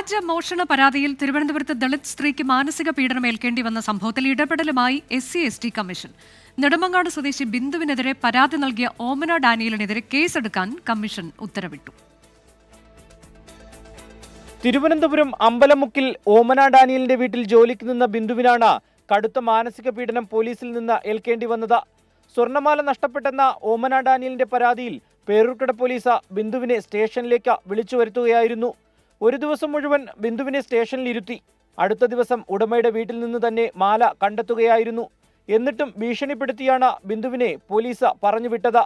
വ്യാജ മോഷണ പരാതിയിൽ തിരുവനന്തപുരത്ത് ദളിത് സ്ത്രീക്ക് മാനസിക പീഡനം ഏൽക്കേണ്ടി വന്ന സംഭവത്തിൽ ഇടപെടലുമായി SC/ST കമ്മീഷൻ. നെടുമങ്ങാട് സ്വദേശി ബിന്ദുവിനെതിരെ പരാതി നൽകിയ ഓമന ഡാനിയലിനെതിരെ കേസെടുക്കാൻ കമ്മീഷൻ ഉത്തരവിട്ടു. തിരുവനന്തപുരം അമ്പലമുക്കിൽ ഓമന ഡാനിയലിന്റെ വീട്ടിൽ ജോലിക്ക് നിന്ന ബിന്ദുവിനാണ് കടുത്ത മാനസിക പീഡനം പോലീസിൽ നിന്ന് ഏൽക്കേണ്ടി വന്നത്. സ്വർണ്ണമാല നഷ്ടപ്പെട്ടെന്ന ഓമന ഡാനിയലിന്റെ പരാതിയിൽ പേരൂർക്കട പോലീസ് ബിന്ദുവിനെ സ്റ്റേഷനിലേക്ക് വിളിച്ചു വരുത്തുകയായിരുന്നു. ഒരു ദിവസം മുഴുവൻ ബിന്ദുവിനെ സ്റ്റേഷനിലിരുത്തി. അടുത്ത ദിവസം ഉടമയുടെ വീട്ടിൽ നിന്ന് തന്നെ മാല കണ്ടെത്തുകയായിരുന്നു. എന്നിട്ടും ഭീഷണിപ്പെടുത്തിയാണ് ബിന്ദുവിനെ പോലീസ് പറഞ്ഞുവിട്ടത്.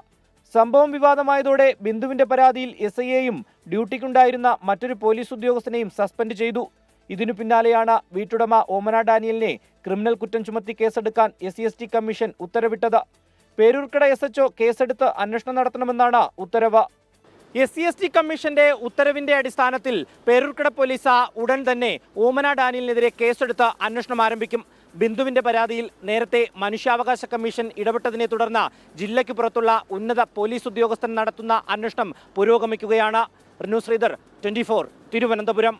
സംഭവം വിവാദമായതോടെ ബിന്ദുവിന്റെ പരാതിയിൽ SIയെയും ഡ്യൂട്ടിക്കുണ്ടായിരുന്ന മറ്റൊരു പോലീസ് ഉദ്യോഗസ്ഥനെയും സസ്പെൻഡ് ചെയ്തു. ഇതിനു പിന്നാലെയാണ് വീട്ടുടമ ഓമന ഡാനിയലിനെ ക്രിമിനൽ കുറ്റം ചുമത്തി കേസെടുക്കാൻ SC/ST കമ്മീഷൻ ഉത്തരവിട്ടത്. പേരൂർക്കട SHO കേസെടുത്ത് അന്വേഷണം നടത്തണമെന്നാണ് ഉത്തരവ്. SC/ST കമ്മീഷന്റെ ഉത്തരവിന്റെ അടിസ്ഥാനത്തിൽ പേരൂർക്കട പോലീസ് ഉടൻ തന്നെ ഓമന ഡാനിയലിനെതിരെ കേസെടുത്ത് അന്വേഷണം ആരംഭിക്കും. ബിന്ദുവിന്റെ പരാതിയിൽ നേരത്തെ മനുഷ്യാവകാശ കമ്മീഷൻ ഇടപെട്ടതിനെ തുടർന്ന് ജില്ലയ്ക്ക് പുറത്തുള്ള ഉന്നത പോലീസ് ഉദ്യോഗസ്ഥൻ നടത്തുന്ന അന്വേഷണം പുരോഗമിക്കുകയാണ്. റിനു ശ്രീധർ, 24, തിരുവനന്തപുരം.